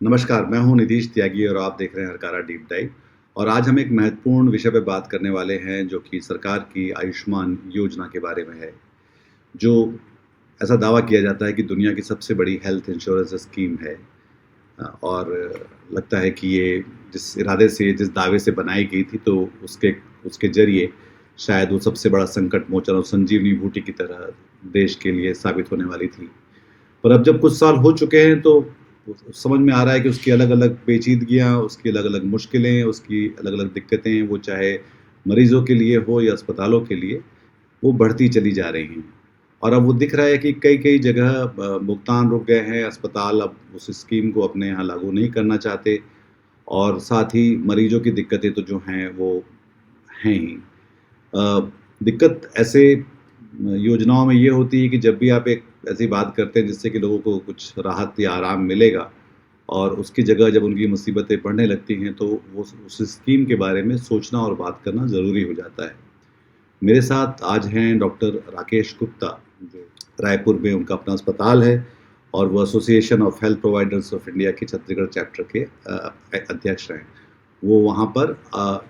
नमस्कार, मैं हूँ निधीश त्यागी और आप देख रहे हैं हरकारा डीप डाइव। और आज हम एक महत्वपूर्ण विषय पे बात करने वाले हैं जो कि सरकार की आयुष्मान योजना के बारे में है। जो ऐसा दावा किया जाता है कि दुनिया की सबसे बड़ी हेल्थ इंश्योरेंस स्कीम है। और लगता है कि ये जिस इरादे से, जिस दावे से बनाई गई थी तो उसके उसके ज़रिए शायद वो सबसे बड़ा संकट मोचन और संजीवनी बूटी की तरह देश के लिए साबित होने वाली थी। पर अब जब कुछ साल हो चुके हैं तो समझ में आ रहा है कि उसकी अलग-अलग पेचीदगियाँ, उसकी अलग-अलग मुश्किलें, उसकी अलग-अलग दिक्कतें, वो चाहे मरीज़ों के लिए हो या अस्पतालों के लिए, वो बढ़ती चली जा रही हैं। और अब वो दिख रहा है कि कई-कई जगह भुगतान रुक गए हैं, अस्पताल अब उस स्कीम को अपने यहाँ लागू नहीं करना चाहते और साथ ही मरीज़ों की दिक्कतें तो जो हैं वो हैं ही। दिक्कत ऐसे योजनाओं में ये होती है कि जब भी आप एक ऐसी बात करते हैं जिससे कि लोगों को कुछ राहत या आराम मिलेगा और उसकी जगह जब उनकी मुसीबतें बढ़ने लगती हैं तो वो उस स्कीम के बारे में सोचना और बात करना ज़रूरी हो जाता है। मेरे साथ आज हैं डॉक्टर राकेश गुप्ता, जो रायपुर में उनका अपना अस्पताल है और वो association of health providers of India के छत्तीसगढ़ चैप्टर के अध्यक्ष हैं। वो वहाँ पर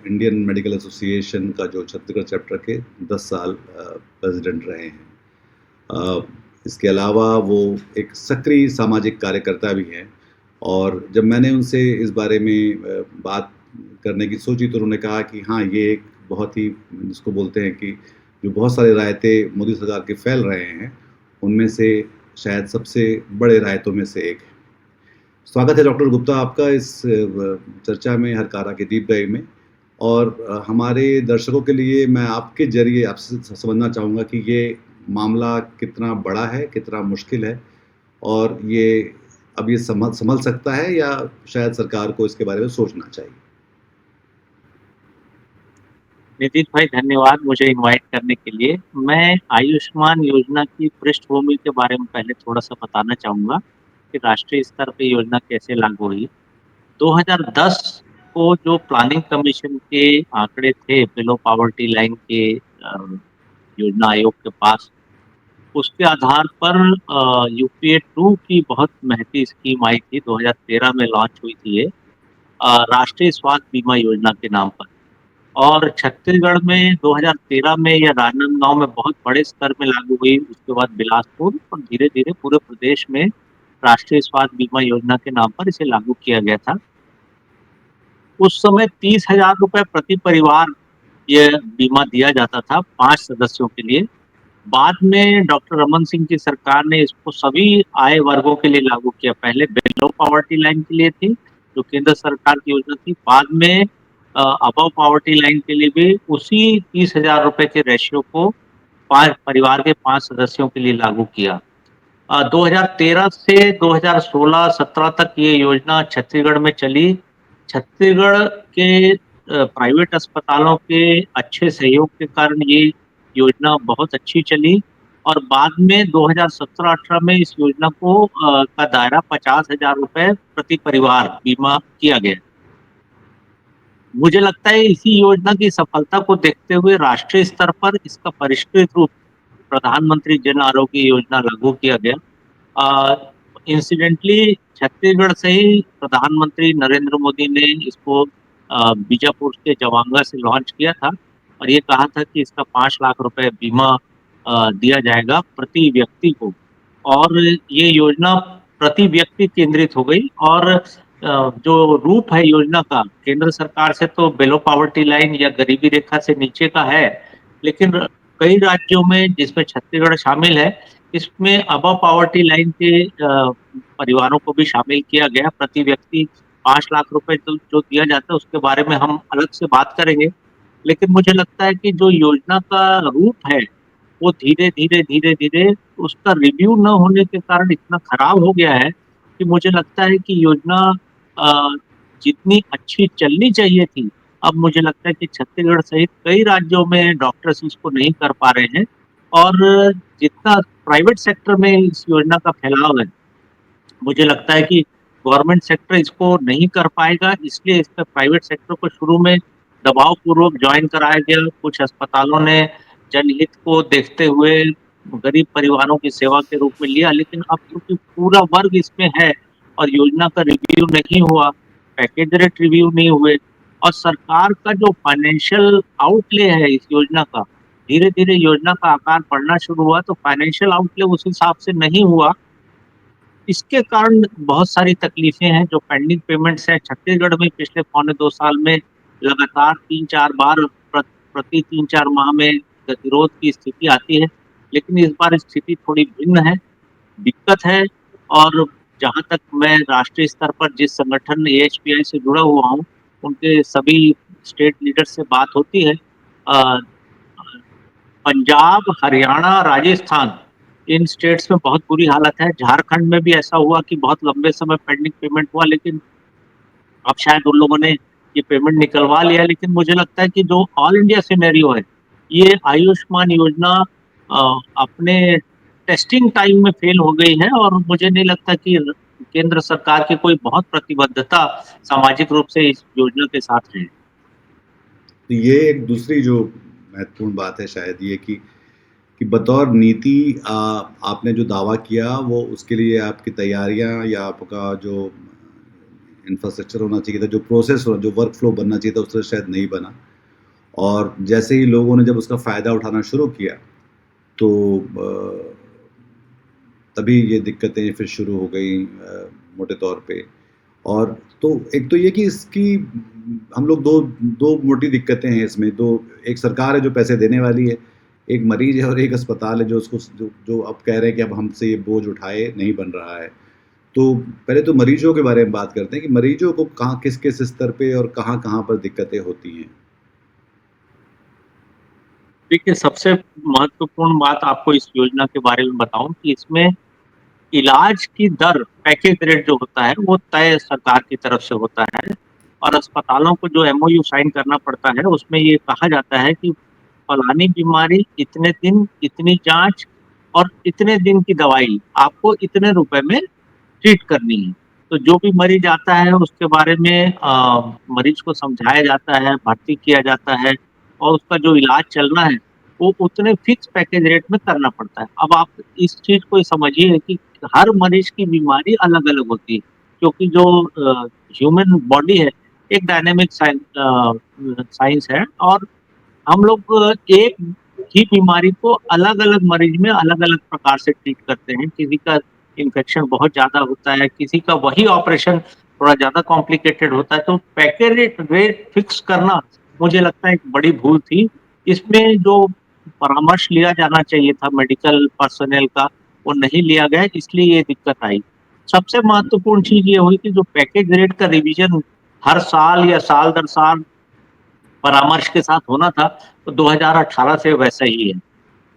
इंडियन मेडिकल एसोसिएशन का जो छत्तीसगढ़ चैप्टर के 10 साल प्रेज़िडेंट रहे हैं। इसके अलावा वो एक सक्रिय सामाजिक कार्यकर्ता भी हैं और जब मैंने उनसे इस बारे में बात करने की सोची तो उन्होंने कहा कि हाँ, ये एक बहुत ही जिसको बोलते हैं कि जो बहुत सारे रायते मोदी सरकार के फैल रहे हैं, उनमें से शायद सबसे बड़े रायतों में से एक है। स्वागत है डॉक्टर गुप्ता आपका इस चर्चा में हरकारा के डीप डाइव में। और हमारे दर्शकों के लिए मैं आपके ज़रिए आपसे समझना चाहूँगा कि ये मामला कितना बड़ा है, कितना मुश्किल है और ये अब ये सँभल सकता है या शायद सरकार को इसके बारे में सोचना चाहिए? नितिन भाई धन्यवाद मुझे इनवाइट करने के लिए। मैं आयुष्मान योजना की पृष्ठभूमि के बारे में पहले थोड़ा-सा बताना चाहूँगा कि राष्ट्रीय स्तर पे योजना कैसे लागू हुई। 2010 को जो प्लानिंग कमीशन के आंकड़े थे बिलो पॉवर्टी लाइन के योजना आयोग के पास, उसके आधार पर यूपीए 2 की बहुत महती स्कीम आई थी, 2013 में लॉन्च हुई थी ये राष्ट्रीय स्वास्थ्य बीमा योजना के नाम पर। और छत्तीसगढ़ में 2013 में या राजनांदगांव में बहुत बड़े स्तर में लागू हुई, उसके बाद बिलासपुर और धीरे-धीरे पूरे प्रदेश में राष्ट्रीय स्वास्थ्य बीमा योजना के नाम पर इसे लागू किया गया था। उस समय 30,000 रुपए प्रति परिवार ये बीमा दिया जाता था 5 सदस्यों के लिए। बाद में डॉक्टर रमन सिंह की सरकार ने इसको सभी आय वर्गों के लिए लागू किया। पहले बिलो पॉवर्टी लाइन के लिए थी, जो केंद्र सरकार की योजना थी। बाद में अबव पॉवर्टी लाइन के लिए भी उसी 30,000 रुपए के रेशियो को 5 परिवार के 5 सदस्यों के लिए लागू किया। 2013 से 2016-17 तक ये योजना छत्तीसगढ़ में चली। छत्तीसगढ़ के प्राइवेट अस्पतालों के अच्छे सहयोग के कारण ये योजना बहुत अच्छी चली और बाद में 2017-18 में इस योजना को का दायरा 50,000 रुपए प्रति परिवार बीमा किया गया। मुझे लगता है इसी योजना की सफलता को देखते हुए राष्ट्रीय स्तर पर इसका परिष्कृत रूप प्रधानमंत्री जन आरोग्य योजना लागू किया गया। इंसिडेंटली छत्तीसगढ़ से ही प्रधानमंत्री नरेंद्र मोदी ने इसको बीजापुर के जवांगा से लॉन्च किया था और ये कहा था कि इसका 5 लाख रुपए बीमा दिया जाएगा प्रति व्यक्ति को। और ये योजना प्रति व्यक्ति केंद्रित हो गई और जो रूप है योजना का केंद्र सरकार से तो बिलो पॉवर्टी लाइन या गरीबी रेखा से नीचे का है, लेकिन कई राज्यों में जिसमें छत्तीसगढ़ शामिल है, इसमें अबव पॉवर्टी लाइन के परिवारों को भी शामिल किया गया। प्रति व्यक्ति 5 लाख रुपए जो दिया जाता है उसके बारे में हम अलग से बात करेंगे। लेकिन मुझे लगता है कि जो योजना का रूप है, वो धीरे-धीरे, धीरे-धीरे उसका रिव्यू न होने के कारण इतना खराब हो गया है, कि मुझे लगता है कि योजना अ, जितनी अच्छी चलनी चाहिए थी, अब मुझे लगता है कि छत्तीसगढ़ सहित कई राज्यों में डॉक्टर्स इसको नहीं कर पा रहे हैं और जितना प्राइवेट सेक्टर में इस योजना का फैलाव है, मुझे लगता है कि गवर्नमेंट सेक्टर इसको नहीं कर पाएगा, इसलिए इस पे प्राइवेट सेक्टर को शुरू में दबावपूर्वक जॉइन कराया गया। कुछ अस्पतालों ने जनहित को देखते हुए गरीब परिवारों की सेवा के रूप में लिया, लेकिन अब चूँकि पूरा वर्ग इसमें है, और योजना का रिव्यू नहीं हुआ, पैकेज रेट रिव्यू नहीं हुए और सरकार का जो फाइनेंशियल आउटले है इस योजना का, धीरे-धीरे योजना का आकार बढ़ना शुरू हुआ तो फाइनेंशियल आउटले उस हिसाब से नहीं हुआ। इसके कारण बहुत सारी तकलीफें हैं जो पेंडिंग पेमेंट्स हैं। छत्तीसगढ़ में पिछले पौने 2 साल में लगातार 3-4 बार प्रति 3-4 माह में गतिरोध की स्थिति आती है, लेकिन इस बार स्थिति थोड़ी भिन्न है, दिक्कत है और जहाँ तक मैं राष्ट्रीय स्तर पर जिस संगठन एएचपीआई से जुड़ा हुआ हूँ, उनके सभी स्टेट लीडर से बात होती है। अ, पंजाब, हरियाणा, राजस्थान इन स्टेट्स में बहुत बुरी हालत है। झारखंड में भी ऐसा हुआ कि बहुत लंबे समय पेंडिंग पेमेंट हुआ लेकिन अब शायद उन लोगों ने ये पेमेंट निकलवा लिया लेकिन मुझे लगता है कि जो ऑल इंडिया सिनेरियो है, ये आयुष्मान योजना अपने टेस्टिंग टाइम में फेल हो गई है और मुझे नहीं लगता कि केंद्र सरकार की कोई बहुत प्रतिबद्धता सामाजिक रूप से इस योजना के साथ है। तो ये एक दूसरी जो महत्वपूर्ण बात है शायद ये कि बतौर नीति आपने जो दावा किया वो उसके लिए आपकी तैयारियां या आपका जो इंफ्रास्ट्रक्चर होना चाहिए था, जो प्रोसेस हो, जो वर्क फ्लो बनना चाहिए था, उससे शायद नहीं बना। और जैसे ही लोगों ने जब उसका फ़ायदा उठाना शुरू किया तो तभी ये दिक्कतें फिर शुरू हो गई मोटे तौर पे। और तो एक तो ये कि इसकी हम लोग दो दो मोटी दिक्कतें हैं इसमें। दो, एक सरकार है जो पैसे देने वाली है, एक मरीज है और एक अस्पताल है जो उसको जो अब कह रहे हैं कि अब हमसे ये बोझ उठाए नहीं बन रहा है। तो पहले तो मरीजों के बारे में बात करते हैं कि मरीजों को कहाँ किस किस स्तर पे और कहाँ कहाँ पर दिक्कतें होती हैं। देखिए, सबसे महत्वपूर्ण बात आपको इस योजना के बारे में बताऊँ कि इसमें इलाज की दर, पैकेज रेट जो होता है, वो तय सरकार की तरफ से होता है और अस्पतालों को जो एमओयू साइन करना पड़ता है, उसमें ये कहा जाता है कि फलानी बीमारी, इतने दिन, इतनी जाँच और इतने दिन की दवाई आपको इतने रुपए में ट्रीट करनी है। तो जो भी मरीज़ आता है उसके बारे में मरीज़ को समझाया जाता है, भर्ती किया जाता है और उसका जो इलाज चलना है, वो उतने फिक्स पैकेज रेट में करना पड़ता है। अब आप इस चीज़ को समझिए कि हर मरीज़ की बीमारी अलग-अलग होती है, क्योंकि जो ह्यूमन बॉडी है, एक डायनामिक साइंस है और हम लोग एक ही बीमारी को अलग-अलग मरीज में अलग-अलग प्रकार से ट्रीट करते हैं। किसी का इन्फेक्शन बहुत ज़्यादा होता है, किसी का वही ऑपरेशन थोड़ा ज़्यादा कॉम्प्लिकेटेड होता है, तो पैकेज रेट रेट फिक्स करना मुझे लगता है एक बड़ी भूल थी। इसमें जो परामर्श लिया जाना चाहिए था मेडिकल पर्सनेल का, वो नहीं लिया गया इसलिए ये दिक्कत आई। सबसे महत्वपूर्ण चीज़ ये हुई कि जो पैकेज रेट का रिवीजन हर साल या साल दर साल परामर्श के साथ होना था, तो 2018 से वैसा ही है।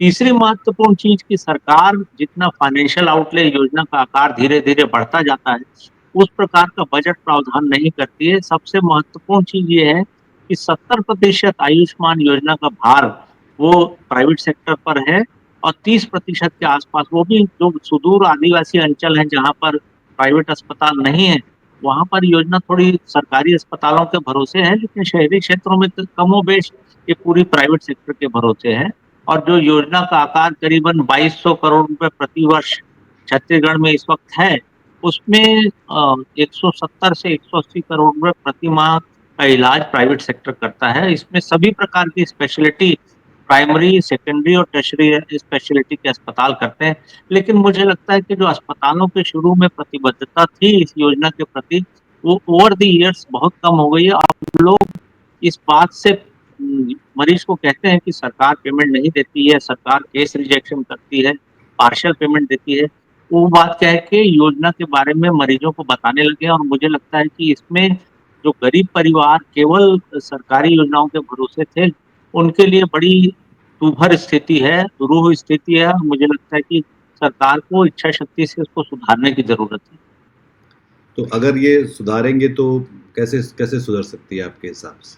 तीसरी महत्वपूर्ण चीज़ कि सरकार जितना फाइनेंशियल आउटले योजना का आकार धीरे-धीरे बढ़ता जाता है, उस प्रकार का बजट प्रावधान नहीं करती है। सबसे महत्वपूर्ण चीज़ ये है कि 70% आयुष्मान योजना का भार वो प्राइवेट सेक्टर पर है और 30% के आस-पास वो भी जो सुदूर आदिवासी अंचल हैं जहाँ पर प्राइवेट अस्पताल नहीं है, वहाँ पर योजना थोड़ी सरकारी अस्पतालों के भरोसे है, लेकिन शहरी क्षेत्रों में तो कमोबेश ये पूरी प्राइवेट सेक्टर के भरोसे है। और जो योजना का आकार करीबन 2200 करोड़ रुपए प्रति वर्ष छत्तीसगढ़ में इस वक्त है, उसमें 170 से 180 करोड़ रुपए प्रति माह का इलाज प्राइवेट सेक्टर करता है। इसमें सभी प्रकार की स्पेशलिटी प्राइमरी, सेकेंडरी और टर्शियरी स्पेशलिटी के अस्पताल करते हैं। लेकिन मुझे लगता है कि जो अस्पतालों के शुरू में प्रतिबद्धता थी इस योजना के प्रति, वो ओवर द ईयर्स बहुत कम हो गई है। अब लोग इस बात से मरीज को कहते हैं कि सरकार पेमेंट नहीं देती है, सरकार केस रिजेक्शन करती है, पार्शियल पेमेंट देती है। वो बात कह के योजना के बारे में मरीजों को बताने लगे और मुझे लगता है कि इसमें जो गरीब परिवार केवल सरकारी योजनाओं के भरोसे थे, उनके लिए बड़ी दूभर स्थिति है, दुरूह स्थिति है और मुझे लगता है कि सरकार को इच्छा शक्ति से इसको सुधारने की ज़रूरत है। तो अगर ये सुधारेंगे तो कैसे कैसे सुधर सकती है आपके हिसाब से?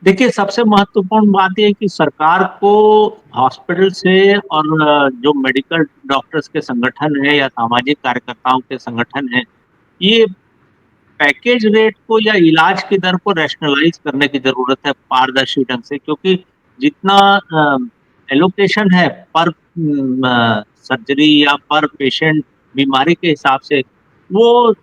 देखिए, सबसे महत्वपूर्ण बात ये है कि सरकार को हॉस्पिटल से और जो मेडिकल डॉक्टर्स के संगठन हैं या सामाजिक कार्यकर्ताओं के संगठन हैं, ये पैकेज रेट को या इलाज की दर को रैशनलाइज़ करने की ज़रूरत है पारदर्शी ढंग से क्योंकि जितना एलोकेशन है पर सर्जरी या पर पेशेंट बीमारी के हिसाब से, वो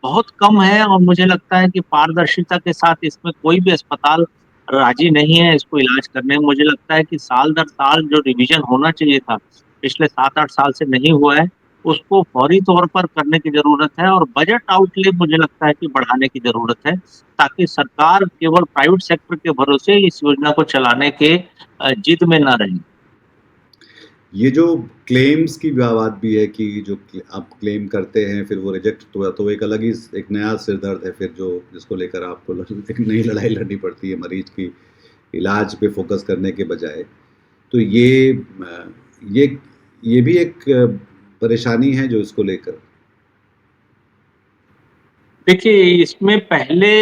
बहुत कम है और मुझे लगता है कि पारदर्शिता के साथ इसमें कोई भी अस्पताल राज़ी नहीं है इसको इलाज करने में। मुझे लगता है कि साल दर साल जो रिवीज़न होना चाहिए था, पिछले 7-8 साल से नहीं हुआ है, उसको फौरी तौर पर करने की ज़रूरत है और बजट आउटले मुझे लगता है कि बढ़ाने की ज़रूरत है, ताकि सरकार केवल प्राइवेट सेक्टर के भरोसे इस योजना को चलाने के जिद में ना रहे। ये जो क्लेम्स की बात भी है कि जो आप क्लेम करते हैं फिर वो रिजेक्ट हुआ तो एक अलग ही एक नया सिर दर्द है फिर जो जिसको लेकर आपको एक नई लड़ाई लड़नी पड़ती है मरीज की इलाज पे फोकस करने के बजाय। तो ये ये भी एक परेशानी है जो इसको लेकर। देखिए, इसमें पहले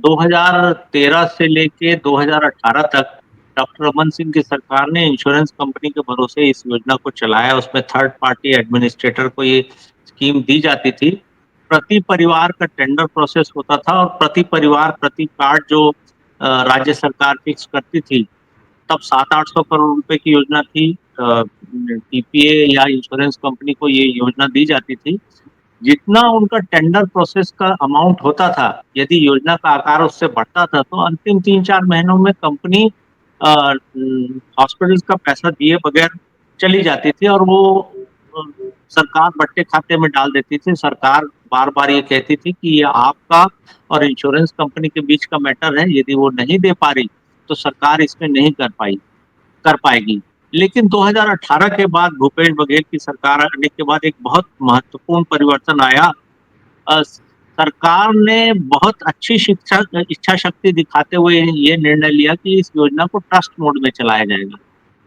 2013 से लेके 2018 तक डॉक्टर रमन सिंह की सरकार ने इंश्योरेंस कंपनी के भरोसे इस योजना को चलाया। उसमें थर्ड पार्टी एडमिनिस्ट्रेटर को ये स्कीम दी जाती थी। प्रति परिवार का टेंडर प्रोसेस होता था और प्रति परिवार, प्रति कार्ड जो राज्य सरकार फिक्स करती थी, तब 700-800 करोड़ रुपए की योजना थी। टीपीए या इंश्योरेंस कंपनी को ये योजना दी जाती थी। जितना उनका टेंडर प्रोसेस का अमाउंट होता था, यदि योजना का आकार उससे बढ़ता था, तो अंतिम 3-4 महीनों में कंपनी हॉस्पिटल्स का पैसा दिए बगैर चली जाती थी और वो अ, सरकार बट्टे खाते में डाल देती थी। सरकार बार-बार ये कहती थी कि ये आपका और इंश्योरेंस कंपनी के बीच का मैटर है, यदि वो नहीं दे पा रही, तो सरकार इसमें नहीं कर पाएगी। लेकिन 2018 के बाद भूपेश बघेल की सरकार आने के बाद एक बहुत महत्वपूर्ण परिवर्तन आया। सरकार ने बहुत अच्छी शिक्षा इच्छा शक्ति दिखाते हुए ये निर्णय लिया कि इस योजना को ट्रस्ट मोड में चलाया जाएगा।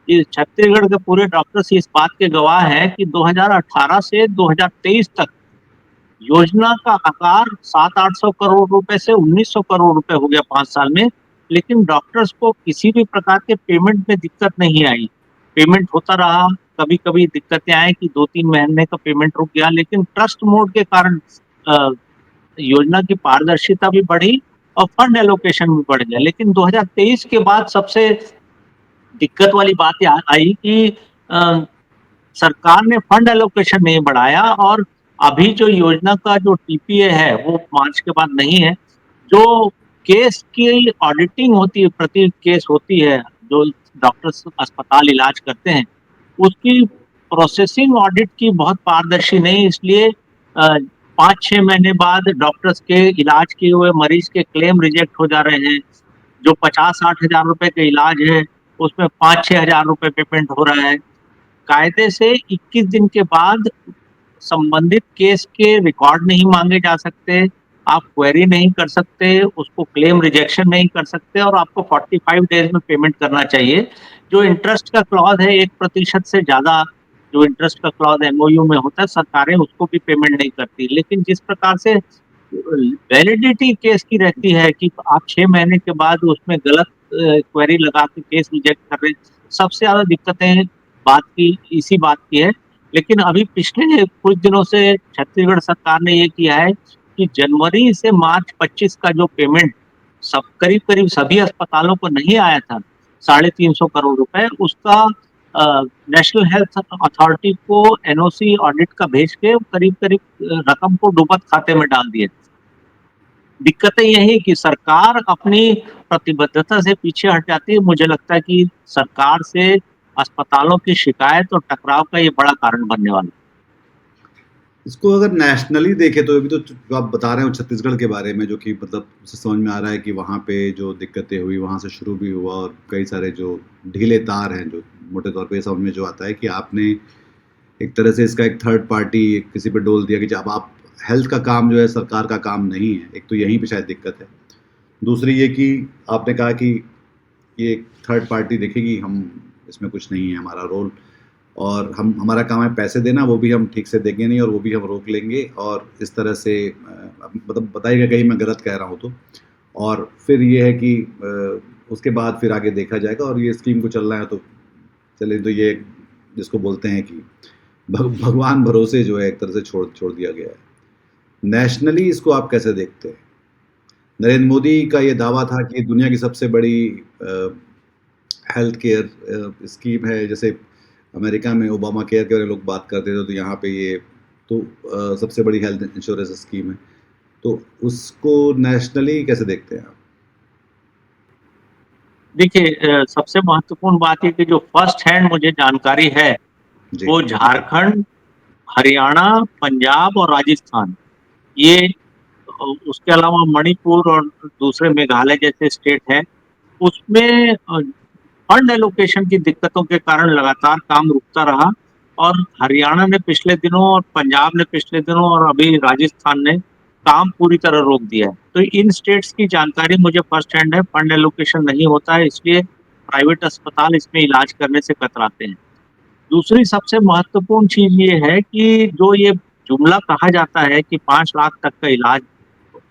ये छत्तीसगढ़ के पूरे डॉक्टर्स इस बात के गवाह हैं कि 2018 से 2023 तक योजना का आकार 700-800 करोड़ रुपए से 1900 करोड़ रुपए हो गया 5 साल में, लेकिन डॉक्टर्स को किसी भी प्रकार के पेमेंट में दिक्कत नहीं आई। पेमेंट होता रहा, कभी-कभी दिक्कतें आई कि 2-3 महीने का पेमेंट रुक गया, लेकिन ट्रस्ट मोड के कारण अ, योजना की पारदर्शिता भी बढ़ी और फंड एलोकेशन भी बढ़ गया। लेकिन 2023 के बाद सबसे दिक्कत वाली बात यहाँ आई कि अ, सरकार ने फंड एलोकेशन नहीं बढ़ाया और अभी जो योजना का जो टीपीए है, वो मार्च के बाद नहीं है। जो केस की ऑडिटिंग होती है, प्रति केस होती है, जो डॉक्टर्स अस्पताल इलाज करते हैं, उसकी प्रोसेसिंग ऑडिट की बहुत पारदर्शी नहीं, इसलिए 5-6 महीने बाद डॉक्टर्स के इलाज किए हुए मरीज के क्लेम रिजेक्ट हो जा रहे हैं। जो 50-60 हज़ार रुपए का इलाज है, उसमें 5-6 हज़ार रुपए पेमेंट हो रहा है। कायदे से 21 दिन के बाद संबंधित केस के रिकॉर्ड नहीं माँगे जा सकते, आप क्वेरी नहीं कर सकते, उसको क्लेम रिजेक्शन नहीं कर सकते और आपको 45 डेज़ में पेमेंट करना चाहिए। जो इंटरेस्ट का क्लॉज़ है 1% से ज़्यादा जो इंटरेस्ट का क्लॉज़ एमओयू में होता है, सरकारें उसको भी पेमेंट नहीं करती। लेकिन जिस प्रकार से वैलिडिटी केस की रहती है कि आप 6 महीने के बाद उसमें गलत क्वेरी लगा के केस रिजेक्ट कर रहे हैं, सबसे ज़्यादा दिक्कतें इसी बात की है। लेकिन अभी पिछले कुछ दिनों से छत्तीसगढ़ सरकार ने ये किया है कि जनवरी से मार्च 25 का जो पेमेंट सब करीब-करीब सभी अस्पतालों को नहीं आया था, 350 करोड़ रुपए, उसका नेशनल हेल्थ अथॉरिटी को एनओसी ऑडिट का भेज के करीब-करीब रकम को डूबत खाते में डाल दिए। दिक्कतें यही कि सरकार अपनी प्रतिबद्धता से पीछे हट जाती है। मुझे लगता है कि सरकार से अस्पतालों की शिकायत और टकराव का ये बड़ा कारण बनने वाला है। इसको अगर नेशनली देखें तो अभी तो जो आप बता रहे हो छत्तीसगढ़ के बारे में जो कि मतलब उससे समझ में आ रहा है कि वहाँ पे जो दिक्कतें हुई वहाँ से शुरू भी हुआ और कई सारे जो ढीले तार हैं जो मोटे तौर पे समझ में जो आता है कि आपने एक तरह से इसका एक थर्ड पार्टी किसी पे डोल दिया कि जब आप हेल्थ का काम जो है सरकार का काम नहीं है, एक तो यहीं पे शायद दिक्कत है। दूसरी ये कि आपने कहा कि ये एक थर्ड पार्टी देखेगी, हम इसमें कुछ नहीं है हमारा रोल और हम हमारा काम है पैसे देना, वो भी हम ठीक से देंगे नहीं और वो भी हम रोक लेंगे और इस तरह से मतलब बताइएगा कहीं मैं गलत कह रहा हूँ तो। और फिर ये है कि उसके बाद फिर आगे देखा जाएगा और ये स्कीम को चलना है तो चलिए तो ये जिसको बोलते हैं कि भगवान भरोसे जो है एक तरह से छोड़ छोड़ दिया गया है। नेशनली इसको आप कैसे देखते हैं? नरेंद्र मोदी का ये दावा था कि दुनिया की सबसे बड़ी हेल्थ केयर स्कीम है, जैसे अमेरिका में ओबामा केयर के बारे में लोग बात करते थे तो यहाँ पे ये तो सबसे बड़ी हेल्थ इंश्योरेंस स्कीम है। तो उसको नेशनली कैसे देखते हैं आप? देखिए सबसे महत्वपूर्ण बात ये कि जो फर्स्ट हैंड मुझे जानकारी है, जी। वो झारखंड, हरियाणा, पंजाब और राजस्थान, ये उसके अलावा मणिपुर और दूसरे मेघालय जैसे स्टेट हैं, उसमें फंड एलोकेशन की दिक्कतों के कारण लगातार काम रुकता रहा और हरियाणा ने पिछले दिनों और पंजाब ने पिछले दिनों और अभी राजस्थान ने काम पूरी तरह रोक दिया है। तो इन स्टेट्स की जानकारी मुझे फर्स्ट हैंड है, फंड एलोकेशन नहीं होता है, इसलिए प्राइवेट अस्पताल इसमें इलाज करने से कतराते हैं। दूसरी सबसे महत्वपूर्ण चीज ये है कि जो ये जुमला कहा जाता है कि 5 लाख तक का इलाज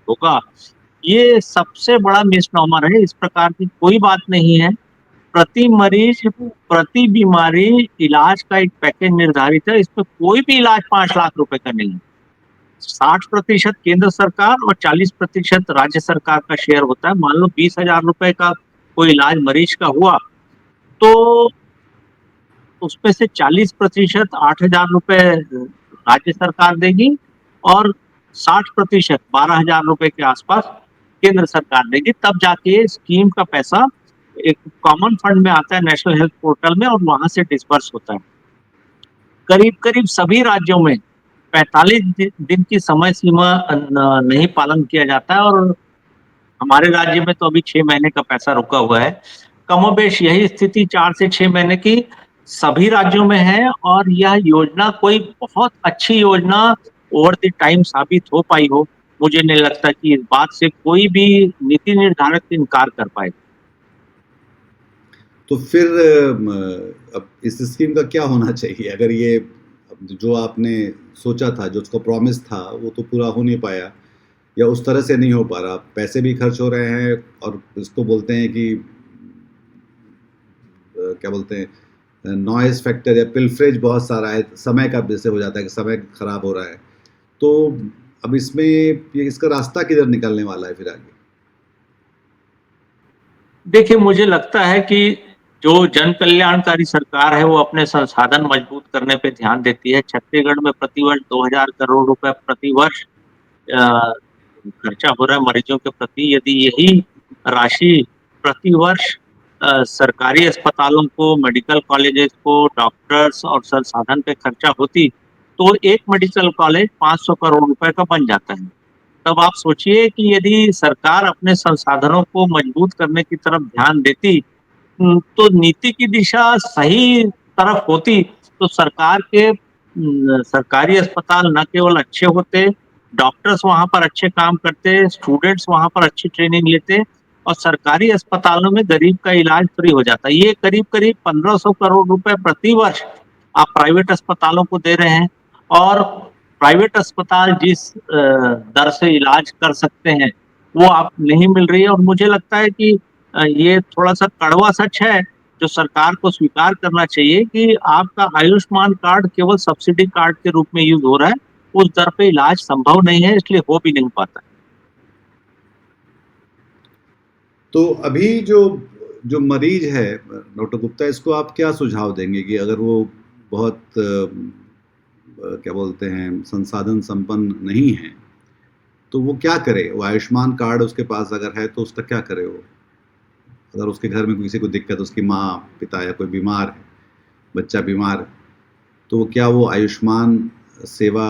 होगा, ये सबसे बड़ा मिसनोमर है। इस प्रकार की कोई बात नहीं है। प्रति मरीज, प्रति बीमारी इलाज का एक पैकेज निर्धारित है। इसमें कोई भी इलाज 5 लाख रुपए का नहीं है। 60% केंद्र सरकार और 40% राज्य सरकार का शेयर होता है। मान लो 20,000 रुपए का कोई इलाज मरीज का हुआ, तो उसमें से 40% 8,000 रुपए राज्य सरकार देगी और 60% 12,000 रुपए के आसपास केंद्र सरकार देगी। तब जाके स्कीम का पैसा एक कॉमन फंड में आता है नेशनल हेल्थ पोर्टल में और वहां से डिस्पर्स होता है। करीब करीब सभी राज्यों में 45 दिन की समय सीमा नहीं पालन किया जाता है और हमारे राज्य में तो अभी 6 महीने का पैसा रुका हुआ है। कमोबेश यही स्थिति 4 से 6 महीने की सभी राज्यों में है और यह योजना कोई बहुत अच्छी योजना ओवर द टाइम साबित हो पाई हो। मुझे नहीं लगता कि इस बात से कोई भी नीति निर्धारक इनकार कर पाए। तो फिर अब इस स्कीम का क्या होना चाहिए? अगर ये जो आपने सोचा था, जो उसका प्रॉमिस था, वो तो पूरा हो नहीं पाया या उस तरह से नहीं हो पा रहा, पैसे भी खर्च हो रहे हैं और इसको बोलते हैं कि क्या बोलते हैं, नॉइज़ फैक्टर या पिल्फरेज बहुत सारा है, समय का वजह से हो जाता है कि समय खराब हो रहा है। तो अब इसमें ये इसका रास्ता किधर निकलने वाला है फिर आगे? देखिए मुझे लगता है कि जो जन कल्याणकारी सरकार है वो अपने संसाधन मजबूत करने पे ध्यान देती है। छत्तीसगढ़ में प्रतिवर्ष 2,000 करोड़ रुपए प्रतिवर्ष खर्चा हो रहा है मरीजों के प्रति। यदि यही राशि प्रतिवर्ष सरकारी अस्पतालों को, मेडिकल कॉलेजेस को, डॉक्टर्स और संसाधन पे खर्चा होती, तो एक मेडिकल कॉलेज 500 करोड़ रुपए का बन जाता है। तब आप सोचिए कि यदि सरकार अपने संसाधनों को मजबूत करने की तरफ ध्यान देती, तो नीति की दिशा सही तरफ होती, तो सरकार के सरकारी अस्पताल न केवल अच्छे होते, डॉक्टर्स वहां पर अच्छे काम करते, स्टूडेंट्स वहां पर अच्छी ट्रेनिंग लेते और सरकारी अस्पतालों में गरीब का इलाज फ्री हो जाता। ये करीब करीब 1,500 करोड़ रुपए प्रति वर्ष आप प्राइवेट अस्पतालों को दे रहे हैं और प्राइवेट अस्पताल जिस दर से इलाज कर सकते हैं, वो आप नहीं मिल रही है और मुझे लगता है कि ये थोड़ा-सा कड़वा सच है, जो सरकार को स्वीकार करना चाहिए कि आपका आयुष्मान कार्ड केवल सब्सिडी कार्ड के रूप में यूज़ हो रहा है, उस दर पे इलाज संभव नहीं है, इसलिए हो भी नहीं पाता है। तो अभी जो जो मरीज है डॉक्टर गुप्ता, इसको आप क्या सुझाव देंगे कि अगर वो बहुत क्या बोलते हैं, संसाधन संपन्न नहीं है, तो वो क्या करे? वो आयुष्मान कार्ड उसके पास अगर है तो उसका क्या करे वो? अगर उसके घर में किसी को दिक्कत, उसकी माँ पिता या कोई बीमार है, बच्चा बीमार है, तो क्या वो आयुष्मान सेवा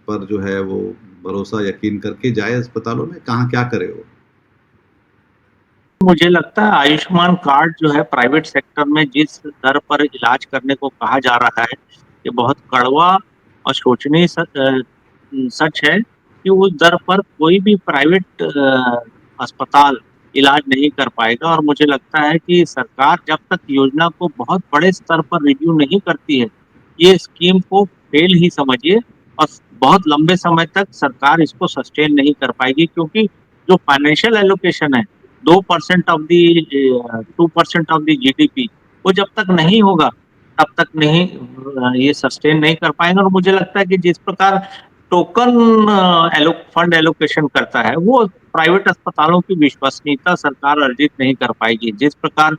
पर जो है वो भरोसा यकीन करके जाए अस्पतालों में? कहाँ क्या करे वो? मुझे लगता है आयुष्मान कार्ड जो है प्राइवेट सेक्टर में जिस दर पर इलाज करने को कहा जा रहा है, ये बहुत कड़वा और शोचनीय सच है कि उस दर पर कोई भी प्राइवेट अस्पताल इलाज नहीं कर पाएगा और मुझे लगता है कि सरकार जब तक योजना को बहुत बड़े स्तर पर रिव्यू नहीं करती है, ये स्कीम को फेल ही समझिए और बहुत लंबे समय तक सरकार इसको सस्टेन नहीं कर पाएगी क्योंकि जो फाइनेंशियल एलोकेशन है 2% of the 2% of the GDP, वो जब तक नहीं होगा तब तक नहीं ये सस्टेन नहीं कर पाएंगे और मुझे लगता है कि जिस प्रकार टोकन फंड एलोकेशन करता है वो प्राइवेट अस्पतालों की विश्वसनीयता सरकार अर्जित नहीं कर पाएगी। जिस प्रकार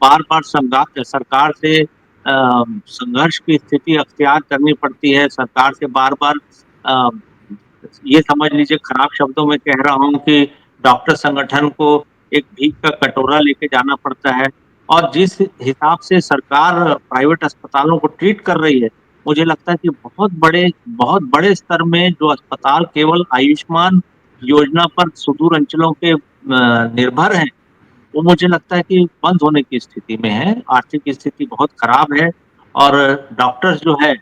बार बार सरकार से संघर्ष की स्थिति अख्तियार करनी पड़ती है। सरकार से बार-बार अ, ये समझ लीजिए खराब शब्दों में कह रहा हूँ कि डॉक्टर संगठन को एक भीख का कटोरा लेके जाना पड़ता है और जिस हिसाब से सरकार प्राइवेट अस्पतालों को ट्रीट कर रही है, मुझे लगता है कि बहुत बड़े स्तर में जो अस्पताल केवल आयुष्मान योजना पर सुदूर अंचलों के निर्भर हैं, वो मुझे लगता है कि बंद होने की स्थिति में है। आर्थिक स्थिति बहुत खराब है और डॉक्टर्स जो है,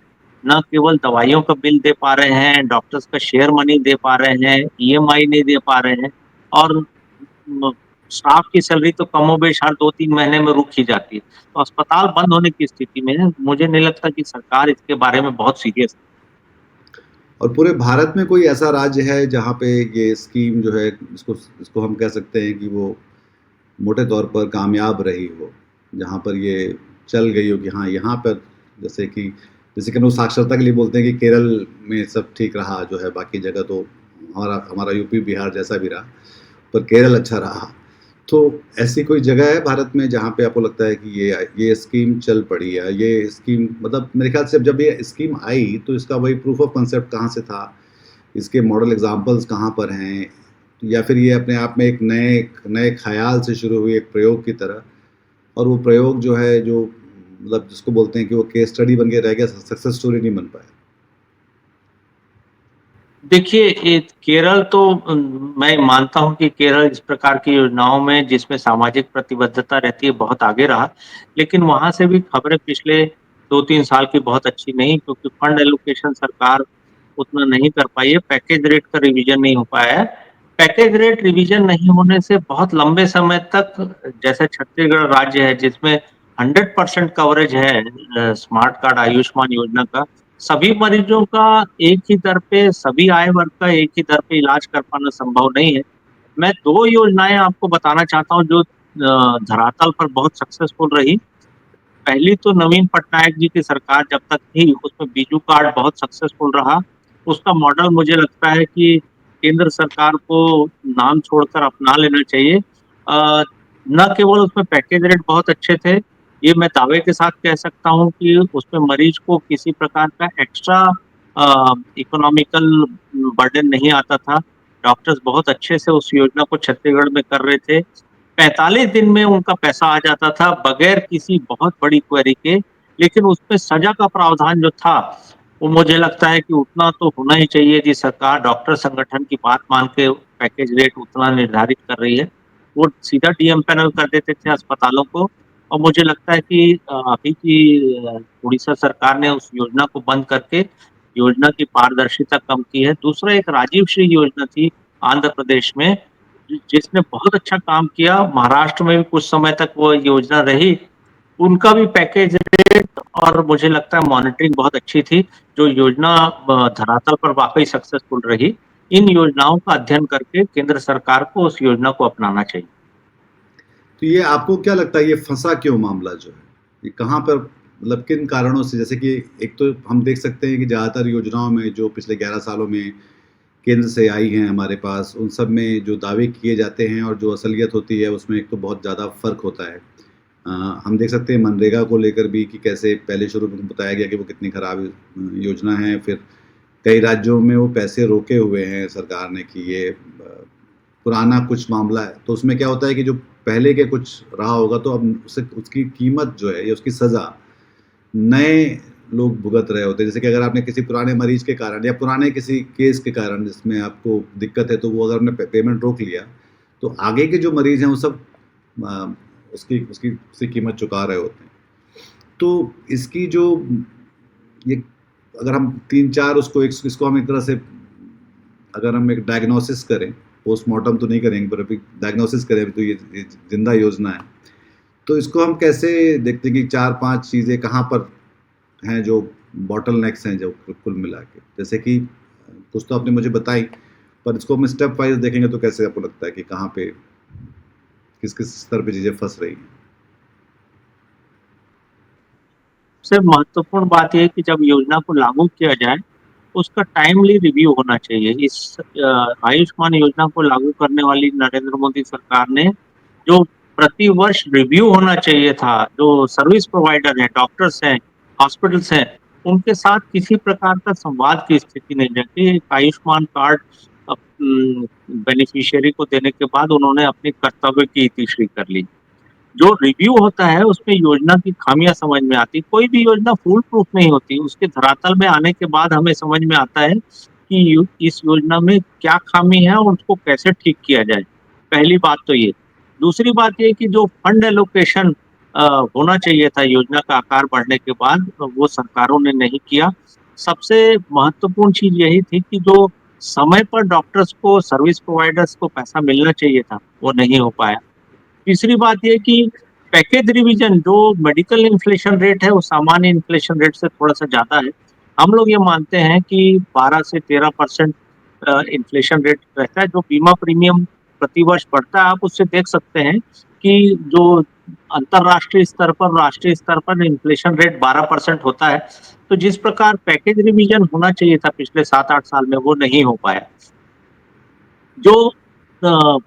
ना केवल दवाइयों का बिल दे पा रहे हैं, डॉक्टर्स का शेयर मनी दे पा रहे हैं, ईएमआई नहीं दे पा रहे हैं और म स्टाफ की सैलरी तो कमोबेश हर 2-3 महीने में रुक ही जाती है। तो अस्पताल बंद होने की स्थिति में है। मुझे नहीं लगता कि सरकार इसके बारे में बहुत सीरियस है। और पूरे भारत में कोई ऐसा राज्य है जहाँ पे ये स्कीम जो है इसको इसको हम कह सकते हैं कि वो मोटे तौर पर कामयाब रही हो, जहाँ पर ये चल गई हो कि हाँ, यहाँ पर जैसे कि हम लोग साक्षरता के लिए बोलते हैं कि केरल में सब ठीक रहा जो है, बाकी जगह तो हमारा हमारा यूपी, बिहार जैसा भी रहा, पर केरल अच्छा रहा। तो ऐसी कोई जगह है भारत में जहाँ पे आपको लगता है कि ये स्कीम चल पड़ी है, ये स्कीम मतलब मेरे ख्याल से जब ये स्कीम आई तो इसका वही प्रूफ ऑफ कांसेप्ट कहाँ से था, इसके मॉडल एग्जाम्पल्स कहाँ पर हैं, या फिर ये अपने आप में एक नए नए ख्याल से शुरू हुई एक प्रयोग की तरह, और वो प्रयोग जो है जो मतलब जिसको बोलते हैं कि वो केस स्टडी बन के रह गया, सक्सेस स्टोरी नहीं बन पाया। देखिए, ये केरल तो मैं मानता हूँ कि केरल इस प्रकार की योजनाओं में जिसमें सामाजिक प्रतिबद्धता रहती है, बहुत आगे रहा। लेकिन वहाँ से भी खबरें पिछले 2-3 साल की बहुत अच्छी नहीं क्योंकि फंड एलोकेशन सरकार उतना नहीं कर पाई है, पैकेज रेट का रिवीजन नहीं हो पाया है। पैकेज रेट रिवीजन नहीं होने से बहुत लंबे समय तक जैसे छत्तीसगढ़ राज्य है जिसमें 100% कवरेज है स्मार्ट कार्ड आयुष्मान योजना का, सभी मरीजों का एक ही दर पे, सभी आय वर्ग का एक ही दर पे इलाज कर पाना संभव नहीं है। मैं 2 योजनाएँ आपको बताना चाहता हूँ जो धरातल पर बहुत सक्सेसफुल रही। पहली तो नवीन पटनायक जी की सरकार जब तक थी, उसमें बीजू कार्ड बहुत सक्सेसफुल रहा। उसका मॉडल मुझे लगता है कि केंद्र सरकार को नाम छोड़कर अपना लेना चाहिए। न केवल उसमें पैकेज रेट बहुत अच्छे थे, ये मैं दावे के साथ कह सकता हूँ कि उसमें मरीज को किसी प्रकार का एक्स्ट्रा इकोनॉमिकल बर्डन नहीं आता था। डॉक्टर्स बहुत अच्छे से उस योजना को छत्तीसगढ़ में कर रहे थे। 45 दिन में उनका पैसा आ जाता था बगैर किसी बहुत बड़ी क्वेरी के, लेकिन उसमें सज़ा का प्रावधान जो था, वो मुझे लगता है कि उतना तो होना ही चाहिए जी सरकार डॉक्टर संगठन की बात मान के पैकेज रेट उतना निर्धारित कर रही है। वो सीधा डीएम पैनल कर देते थे अस्पतालों को और मुझे लगता है कि अभी की उड़ीसा सरकार ने उस योजना को बंद करके योजना की पारदर्शिता कम की है। दूसरा एक राजीव श्री योजना थी आंध्र प्रदेश में जिसने बहुत अच्छा काम किया, महाराष्ट्र में भी कुछ समय तक वो योजना रही, उनका भी पैकेज रेट और मुझे लगता है मॉनिटरिंग बहुत अच्छी थी, जो योजना धरातल पर वाक़ई सक्सेसफुल रही। इन योजनाओं का अध्ययन करके केंद्र सरकार को उस योजना को अपनाना चाहिए। तो ये आपको क्या लगता है ये फंसा क्यों मामला जो है, ये कहाँ पर मतलब किन कारणों से, जैसे कि एक तो हम देख सकते हैं कि ज़्यादातर योजनाओं में जो पिछले 11 सालों में केंद्र से आई हैं हमारे पास, उन सब में जो दावे किए जाते हैं और जो असलियत होती है उसमें एक तो बहुत ज़्यादा फ़र्क होता है। हम देख सकते हैं मनरेगा को लेकर भी कि कैसे पहले शुरू में बताया गया कि वो कितनी खराब योजना है, फिर कई राज्यों में वो पैसे रोके हुए हैं सरकार ने कि ये पुराना कुछ मामला है, तो उसमें क्या होता है कि जो पहले के कुछ रहा होगा तो अब उसे उसकी कीमत जो है या उसकी सज़ा नए लोग भुगत रहे होते हैं। जैसे कि अगर आपने किसी पुराने मरीज के कारण या पुराने किसी केस के कारण जिसमें आपको दिक्कत है, तो वो अगर आपने पेमेंट रोक लिया, तो आगे के जो मरीज हैं वो सब अ, उसकी उसकी उसकी कीमत चुका रहे होते हैं। तो इसकी जो ये अगर हम 3-4 उसको इसको हम एक तरह से अगर हम एक डायग्नोसिस करें, पोस्टमार्टम तो नहीं करेंगे पर अभी डायग्नोसिस करें, तो ये ज़िंदा योजना है। तो इसको हम कैसे देखते हैं कि 4-5 चीज़ें कहाँ पर हैं जो बॉटलनेक्स हैं जो कुल मिला के? जैसे कि कुछ तो आपने मुझे बताई, पर इसको हम स्टेप वाइज़ देखेंगे तो कैसे आपको लगता है कि कहाँ पे किस-किस स्तर पे चीज़ें फँस रही हैं? सबसे महत्वपूर्ण बात ये है कि जब योजना को लागू किया जाए, उसका टाइमली रिव्यू होना चाहिए। इस आयुष्मान योजना को लागू करने वाली नरेंद्र मोदी सरकार ने जो प्रतिवर्ष रिव्यू होना चाहिए था। जो सर्विस प्रोवाइडर हैं, डॉक्टर्स हैं, हॉस्पिटल्स हैं, उनके साथ किसी प्रकार का संवाद की स्थिति नहीं रहती। एक आयुष्मान कार्ड बेनिफिशियरी को देने के बाद उन्होंने अपने कर्तव्य की इतिश्री कर ली। जो रिव्यू होता है उसमें योजना की खामियां समझ में आती। कोई भी योजना फूल प्रूफ नहीं होती, उसके धरातल में आने के बाद हमें समझ में आता है कि इस योजना में क्या खामी है और उसको कैसे ठीक किया जाए। पहली बात तो ये। दूसरी बात ये कि जो फंड एलोकेशन होना चाहिए था योजना का आकार बढ़ने के बाद, वो सरकारों ने नहीं किया। सबसे महत्वपूर्ण चीज यही थी कि जो समय पर डॉक्टर्स को, सर्विस प्रोवाइडर्स को पैसा मिलना चाहिए था, वो नहीं हो पाया। तीसरी बात ये कि पैकेज रिवीजन, जो मेडिकल इन्फ्लेशन रेट है, वो सामान्य इन्फ्लेशन रेट से थोड़ा-सा ज़्यादा है। हम लोग ये मानते हैं कि 12 से 13% इन्फ्लेशन रेट रहता है, जो बीमा प्रीमियम प्रतिवर्ष बढ़ता है। आप उससे देख सकते हैं कि जो अंतर्राष्ट्रीय स्तर पर, राष्ट्रीय स्तर पर इन्फ्लेशन रेट 12% होता है। तो जिस प्रकार पैकेज रिवीजन होना चाहिए था पिछले 7-8 साल में, वो नहीं हो पाया। जो अ,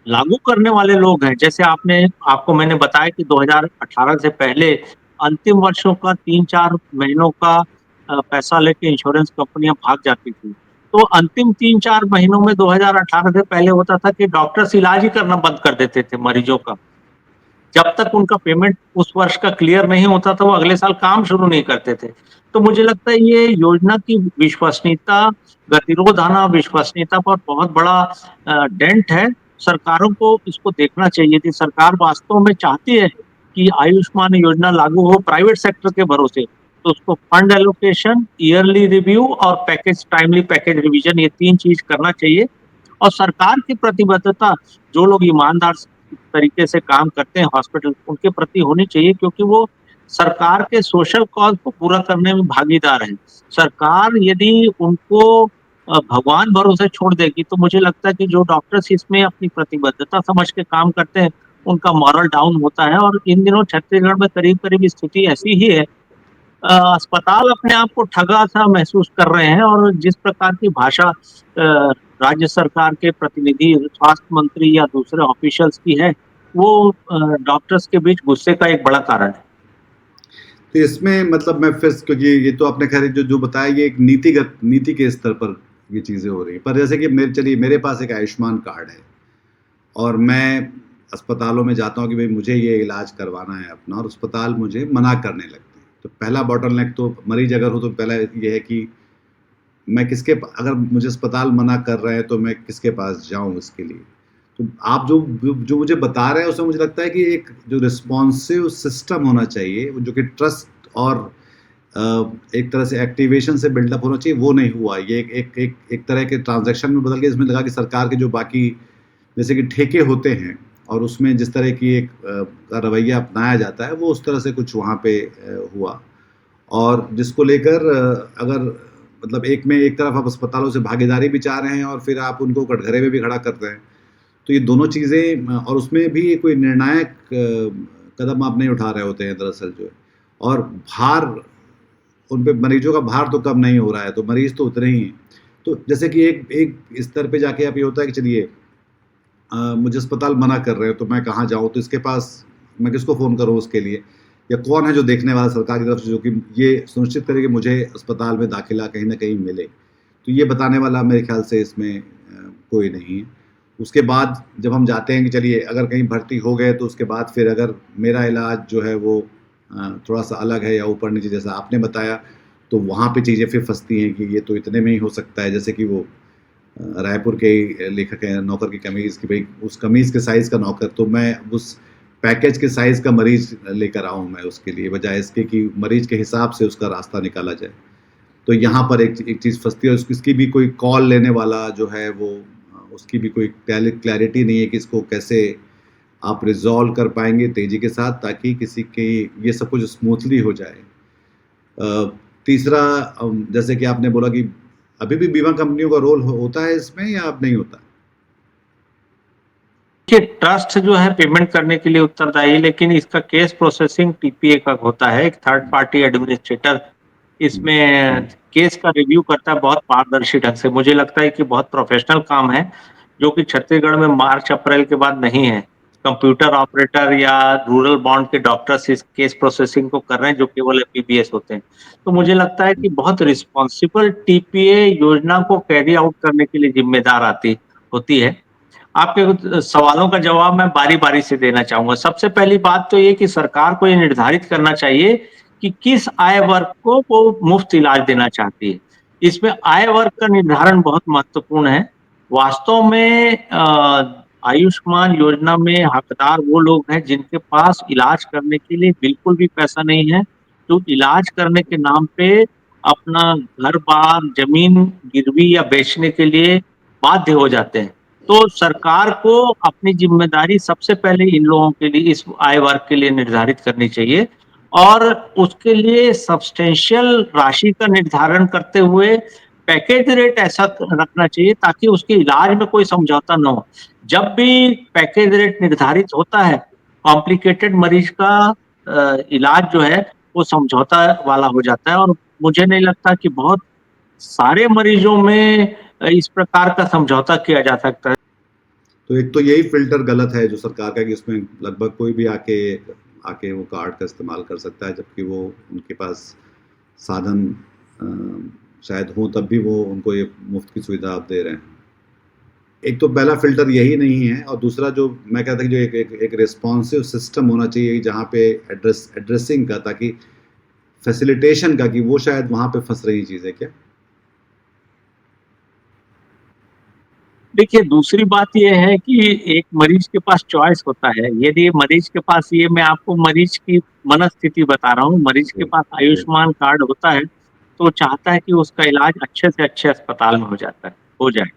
लागू करने वाले लोग हैं, जैसे आपको मैंने बताया कि 2018 से पहले अंतिम वर्षों का 3-4 महीनों का पैसा लेके इंश्योरेंस कंपनियां भाग जाती थी। तो अंतिम 3-4 महीनों में 2018 से पहले होता था कि डॉक्टर्स इलाज ही करना बंद कर देते थे मरीजों का। जब तक उनका पेमेंट उस वर्ष का क्लियर नहीं होता था, वो अगले साल काम शुरू नहीं करते थे। तो मुझे लगता है ये योजना की विश्वसनीयता, गतिरोध आना विश्वसनीयता पर बहुत बड़ा डेंट है। सरकारों को इसको देखना चाहिए कि सरकार वास्तव में चाहती है कि आयुष्मान योजना लागू हो प्राइवेट सेक्टर के भरोसे, तो उसको फंड एलोकेशन, ईयरली रिव्यू और टाइमली पैकेज रिवीजन, ये 3 चीज़ करना चाहिए। और सरकार की प्रतिबद्धता, जो लोग ईमानदार तरीके से काम करते हैं हॉस्पिटल, उनके प्रति होनी चाहिए, क्योंकि वो सरकार के सोशल कॉज को पूरा करने में भागीदार हैं। सरकार यदि उनको भगवान भरोसे छोड़ देगी, तो मुझे लगता है कि जो डॉक्टर्स इसमें अपनी प्रतिबद्धता समझ के काम करते हैं, उनका मोरल डाउन होता है। और इन दिनों छत्तीसगढ़ में करीब-करीब स्थिति ऐसी ही है। अस्पताल अपने आप को ठगा-सा महसूस कर रहे हैं, और जिस प्रकार की भाषा राज्य सरकार के प्रतिनिधि, स्वास्थ्य मंत्री या दूसरे ऑफिशियल्स की है, वो डॉक्टर्स के बीच गुस्से का एक बड़ा कारण है। तो इसमें मतलब मैं फिर, क्योंकि ये तो आपने खैर जो बताया, ये एक नीति के स्तर पर ये चीज़ें हो रही हैं। पर जैसे कि चलिए मेरे पास एक आयुष्मान कार्ड है और मैं अस्पतालों में जाता हूँ कि भाई मुझे ये इलाज करवाना है अपना, और अस्पताल मुझे मना करने लगते हैं। तो पहला बॉटलनेक तो मरीज अगर हो तो पहला ये है कि मैं अगर मुझे अस्पताल मना कर रहे हैं तो मैं किसके पास जाऊँ इसके लिए। तो आप जो मुझे बता रहे हैं उसमें मुझे लगता है कि एक जो रिस्पॉन्सिव सिस्टम होना चाहिए, जो कि ट्रस्ट और अ, एक तरह से एक्टिवेशन से बिल्डअप होना चाहिए, वो नहीं हुआ। ये एक तरह के ट्रांजैक्शन में बदल गया, इसमें लगा कि सरकार के जो बाकी जैसे कि ठेके होते हैं और उसमें जिस तरह की एक का रवैया अपनाया जाता है, वो उस तरह से कुछ वहाँ पे हुआ। और जिसको लेकर अगर मतलब एक तरफ आप अस्पतालों से भागीदारी भी चाह रहे हैं और फिर आप उनको कटघरे में भी खड़ा कर रहे हैं। तो ये दोनों चीज़ें और उसमें भी कोई निर्णायक कदम आप नहीं उठा रहे होते हैं दरअसल जो है। और भार उन पे, मरीजों का भार तो कम नहीं हो रहा है, तो मरीज तो उतने ही हैं। तो जैसे कि एक एक स्तर पे जाके अब ये होता है कि चलिए मुझे अस्पताल मना कर रहे हैं तो मैं कहाँ जाऊँ? तो इसके पास मैं किसको फ़ोन करूँ उसके लिए? या कौन है जो देखने वाला सरकार की तरफ से, जो कि ये सुनिश्चित करे कि मुझे अस्पताल में दाखिला कहीं न कहीं मिले? तो ये बताने वाला मेरे ख़्याल से इसमें कोई नहीं है। उसके बाद जब हम जाते हैं कि चलिए अगर कहीं भर्ती हो गए, तो उसके बाद फिर अगर मेरा इलाज जो है वो थोड़ा-सा अलग है या ऊपर-नीचे जैसा आपने बताया, तो वहाँ पे चीज़ें फिर फँसती हैं कि ये तो इतने में ही हो सकता है। जैसे कि वो रायपुर के ही लेखक हैं, नौकर की कमीज़, कि भई उस कमीज़ के साइज़ का नौकर, तो मैं उस पैकेज के साइज़ का मरीज़ लेकर आऊँ मैं उसके लिए, बजाए इसके कि मरीज़ के हिसाब से उसका रास्ता निकाला जाए। तो यहाँ पर एक चीज़ फँसती है, और इसकी भी कोई कॉल लेने वाला जो है वो उसकी भी कोई क्लैरिटी नहीं है कि इसको कैसे आप रिज़ॉल्व कर पाएँगे तेज़ी के साथ, ताकि किसी की ये सब कुछ स्मूथली हो जाए। तीसरा, जैसे कि आपने बोला कि अभी भी बीमा कंपनियों का रोल होता है इसमें या अब नहीं होता? देखिए, ट्रस्ट जो है पेमेंट करने के लिए उत्तरदायी, लेकिन इसका केस प्रोसेसिंग टीपीए का होता है, एक थर्ड पार्टी एडमिनिस्ट्रेटर हुँ। इसमें केस का रिव्यू करता है बहुत पारदर्शी ढंग से। मुझे लगता है कि बहुत प्रोफेशनल काम है, जो कि छत्तीसगढ़ में मार्च अप्रैल के बाद नहीं है। कंप्यूटर ऑपरेटर या रूरल बॉन्ड के डॉक्टर्स इस केस प्रोसेसिंग को कर रहे हैं जो केवल एमबीबीएस होते हैं। तो मुझे लगता है कि बहुत रिस्पॉन्सिबल टीपीए योजना को कैरी आउट करने के लिए ज़िम्मेदार आती होती है। आपके सवालों का जवाब मैं बारी-बारी से देना चाहूँगा। सबसे पहली बात तो ये कि सरकार को ये निर्धारित करना चाहिए कि किस आय वर्ग को वो मुफ्त इलाज देना चाहती है। इसमें आय वर्ग का निर्धारण बहुत महत्वपूर्ण है। वास्तव में आयुष्मान योजना में हकदार वो लोग हैं जिनके पास इलाज करने के लिए बिल्कुल भी पैसा नहीं है, तो इलाज करने के नाम पे अपना घर-बार, ज़मीन गिरवी या बेचने के लिए बाध्य हो जाते हैं। तो सरकार को अपनी ज़िम्मेदारी सबसे पहले इन लोगों के लिए, इस आय वर्ग के लिए निर्धारित करनी चाहिए और उसके लिए सब्सटेंशियल राशि का निर्धारण करते हुए पैकेज रेट ऐसा रखना चाहिए ताकि उसके इलाज में कोई समझौता ना हो। जब भी पैकेज रेट निर्धारित होता है, कॉम्प्लिकेटेड मरीज का इलाज जो है वो समझौता वाला हो जाता है और मुझे नहीं लगता कि बहुत सारे मरीजों में इस प्रकार का समझौता किया जा सकता है। तो एक तो यही फ़िल्टर गलत है जो सरकार का कि उसमें लगभग कोई भी आके आके वो कार्ड का इस्तेमाल कर सकता है, जबकि वो उनके पास साधन शायद हों तब भी वो उनको ये मुफ्त की सुविधा आप दे रहे हैं। एक तो पहला फ़िल्टर यही नहीं है और दूसरा जो मैं कहता कि जो एक रिस्पॉन्सिव सिस्टम होना चाहिए जहाँ पे एड्रेसिंग का, ताकि फैसिलिटेशन का, कि वो शायद वहाँ पे फँस रही चीज़ है क्या? देखिए, दूसरी बात ये है कि एक मरीज के पास चॉइस होता है। यदि मरीज के पास, ये मैं आपको मरीज की मनःस्थिति बता रहा हूँ, मरीज के जी, पास जी। आयुष्मान कार्ड होता है, तो वो चाहता है कि उसका इलाज अच्छे से अच्छे अस्पताल में हो जाए।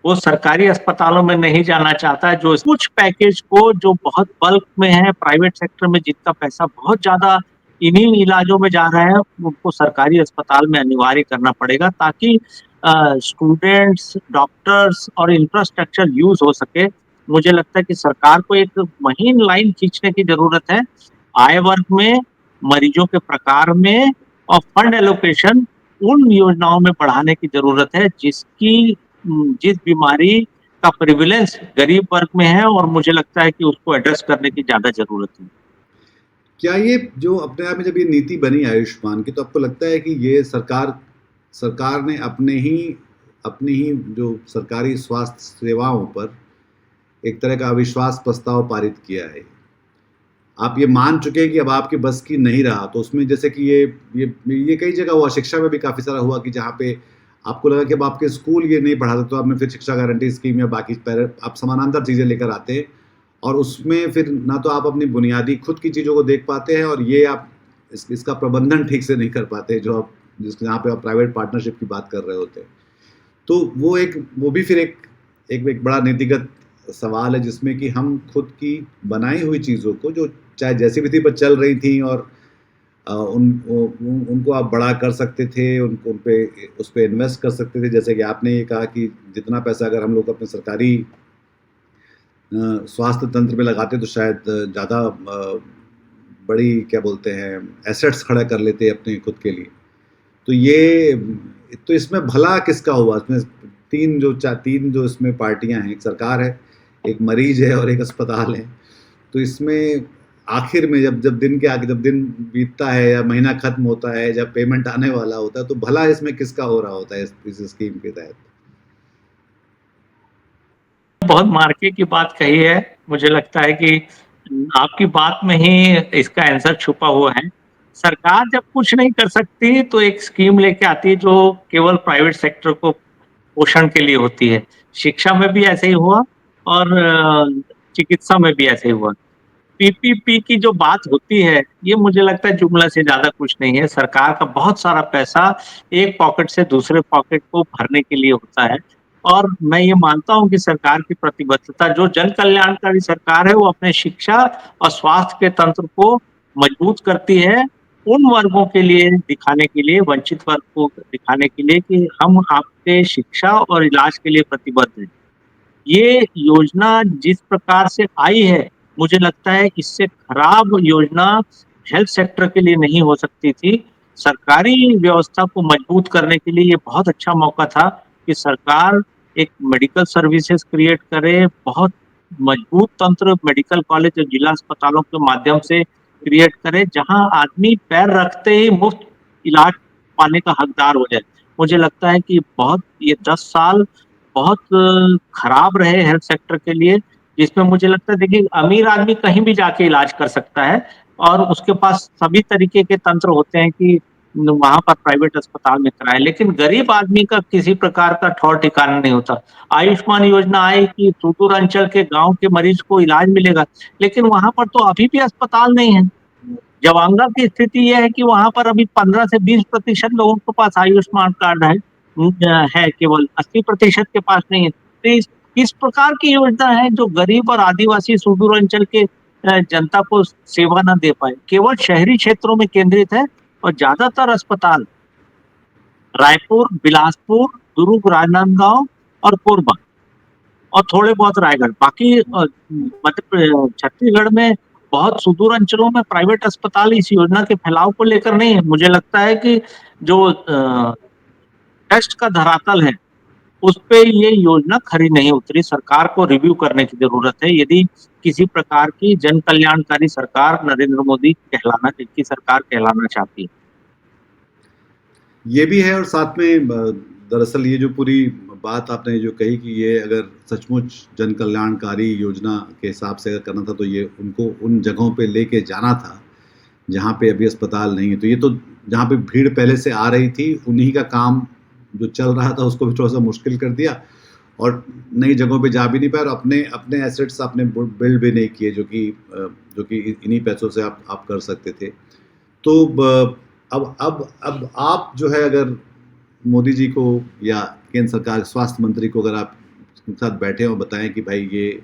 वो सरकारी अस्पतालों में नहीं जाना चाहता है, जो कुछ पैकेज को जो बहुत बल्क में है, प्राइवेट सेक्टर में जिनका पैसा बहुत ज़्यादा इन्हीं इलाजों में जा रहा है, उनको सरकारी अस्पताल में अनिवार्य करना पड़ेगा ताकि स्टूडेंट्स, डॉक्टर्स और इंफ्रास्ट्रक्चर यूज़ हो सके। मुझे लगता है कि सरकार को एक महीन लाइन खींचने की ज़रूरत है, आय वर्ग में, मरीजों के प्रकार में और फंड एलोकेशन उन योजनाओं में बढ़ाने की ज़रूरत है जिस बीमारी का प्रेवलेंस गरीब वर्ग में है और मुझे लगता है कि उसको एड्रेस करने की ज़्यादा ज़रूरत है। क्या ये जो अपने आप में जब ये नीति बनी आयुष्मान की, तो आपको लगता है कि ये सरकार ने अपनी ही जो सरकारी स्वास्थ्य सेवाओं पर एक तरह का अविश्वास प्रस्ताव पारित किया है? आप ये मान चुके हैं कि अब आपके बस की नहीं रहा, तो उसमें जैसे कि ये कई जगह हुआ, शिक्षा में भी काफ़ी सारा हुआ कि जहाँ पे आपको लगा कि अब आपके स्कूल ये नहीं पढ़ाते, तो आपने फिर शिक्षा गारंटी स्कीम या बाकी आप समानांतर चीज़ें लेकर आते हैं और उसमें फिर ना तो आप अपनी बुनियादी खुद की चीज़ों को देख पाते हैं और ये आप इसका प्रबंधन ठीक से नहीं कर पाते, जो आप जहाँ पे आप प्राइवेट पार्टनरशिप की बात कर रहे होते हैं। तो वो भी फिर एक बड़ा नीतिगत सवाल है जिसमें कि हम खुद की बनाई हुई चीज़ों को, जो चाहे जैसी भी थी पर चल रही थी और उनको आप बड़ा कर सकते थे, उनको उस पे इन्वेस्ट कर सकते थे। जैसे कि आपने ये कहा कि जितना पैसा अगर हम लोग अपने सरकारी स्वास्थ्य तंत्र में लगाते तो शायद ज़्यादा बड़ी क्या बोलते हैं एसेट्स खड़ा कर लेते अपने खुद के लिए। तो ये तो इसमें भला किसका हुआ? इसमें तीन जो इसमें पार्टियाँ हैं, एक सरकार है, एक मरीज़ है और एक अस्पताल है। तो इसमें आखिर में जब दिन बीतता है या महीना खत्म होता है, जब पेमेंट आने वाला होता है, तो भला इसमें किसका हो रहा होता है इस स्कीम के तहत? बहुत मार्के की बात कही है, मुझे लगता है कि आपकी बात में ही इसका आंसर छुपा हुआ है। सरकार जब कुछ नहीं कर सकती तो एक स्कीम लेके आती है जो केवल प्राइवेट सेक्टर को पोषण के लिए होती है। शिक्षा में भी ऐसे ही हुआ और चिकित्सा में भी ऐसे ही हुआ। पीपीपी की जो बात होती है, ये मुझे लगता है जुमला से ज़्यादा कुछ नहीं है। सरकार का बहुत सारा पैसा एक पॉकेट से दूसरे पॉकेट को भरने के लिए होता है और मैं ये मानता हूँ कि सरकार की प्रतिबद्धता, जो जन कल्याणकारी सरकार है, वो अपने शिक्षा और स्वास्थ्य के तंत्र को मजबूत करती है, उन वर्गों के लिए दिखाने के लिए, वंचित वर्ग को दिखाने के लिए कि हम आपके शिक्षा और इलाज के लिए प्रतिबद्ध हैं। ये योजना जिस प्रकार से आई है, मुझे लगता है इससे खराब योजना हेल्थ सेक्टर के लिए नहीं हो सकती थी। सरकारी व्यवस्था को मजबूत करने के लिए ये बहुत अच्छा मौका था कि सरकार एक मेडिकल सर्विसेज़ क्रिएट करे, बहुत मजबूत तंत्र मेडिकल कॉलेज और जिला अस्पतालों के माध्यम से क्रिएट करे, जहां आदमी पैर रखते ही मुफ्त इलाज पाने का हकदार हो जाए। मुझे लगता है कि बहुत ये 10 साल बहुत खराब रहे हेल्थ सेक्टर के लिए, जिसमें मुझे लगता है देखिए अमीर आदमी कहीं भी जाके इलाज कर सकता है और उसके पास सभी तरीके के तंत्र होते हैं कि वहाँ पर प्राइवेट अस्पताल में कराएँ, लेकिन गरीब आदमी का किसी प्रकार का ठौर ठिकाना नहीं होता। आयुष्मान योजना आई कि सुदूर अंचल के गाँव के मरीज को इलाज मिलेगा, लेकिन वहाँ पर तो अभी भी अस्पताल नहीं है। जवांगा की स्थिति ये है कि वहाँ पर अभी 15 से 20% लोगों के पास आयुष्मान कार्ड है। है केवल 80% के पास नहीं है। तो इस प्रकार की योजना है जो गरीब और आदिवासी सुदूर अंचल के जनता को सेवा ना दे पाए। केवल शहरी क्षेत्रों में केंद्रित है और ज्यादातर अस्पताल रायपुर, बिलासपुर, दुर्ग, राजनांदगांव और कोरबा और थोड़े बहुत रायगढ़। बाकी छत्तीसगढ़ में बहुत सुदूर अंचलों में प्राइवेट अस्पताल इस योजना के फैलाव को लेकर नहीं है। मुझे लगता है कि जो टेस्ट का धरातल है, उस पे ये योजना खरी नहीं उतरी। सरकार को रिव्यू करने की ज़रूरत है। यदि किसी प्रकार की जन कल्याणकारी सरकार नरेंद्र मोदी की सरकार कहलाना चाहती है। ये भी है और साथ में दरअसल ये जो पूरी बात आपने जो कही कि ये अगर सचमुच जन कल्याणकारी योजना के हिसाब से अगर करना था तो ये उनको उन जगहों पे लेके जाना था जहाँ पे अभी अस्पताल नहीं है। तो ये तो जहाँ पे भीड़ पहले से आ रही थी उन्हीं का काम जो चल रहा था उसको भी थोड़ा सा मुश्किल कर दिया और नई जगहों पे जा भी नहीं पाए और अपने अपने एसेट्स आपने बिल्ड भी नहीं किए जो कि इन्हीं पैसों से आप कर सकते थे। तो अब आप जो है अगर मोदी जी को या केंद्र सरकार स्वास्थ्य मंत्री को अगर आप उनके साथ बैठे और बताएं कि भाई ये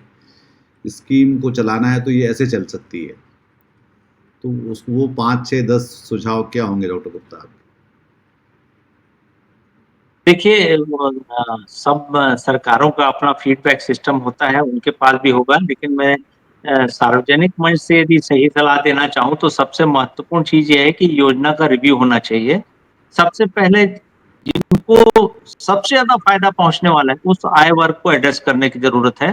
स्कीम को चलाना है तो ये ऐसे चल सकती है, तो उस वो 5, 6, 10 सुझाव क्या होंगे डॉक्टर गुप्ता आप? देखिए सब सरकारों का अपना फीडबैक सिस्टम होता है, उनके पास भी होगा, लेकिन मैं सार्वजनिक मंच से यदि सही सलाह देना चाहूँ तो सबसे महत्वपूर्ण चीज़ ये है कि योजना का रिव्यू होना चाहिए। सबसे पहले जिनको सबसे ज़्यादा फ़ायदा पहुँचने वाला है, उस आय वर्ग को एड्रेस करने की ज़रूरत है।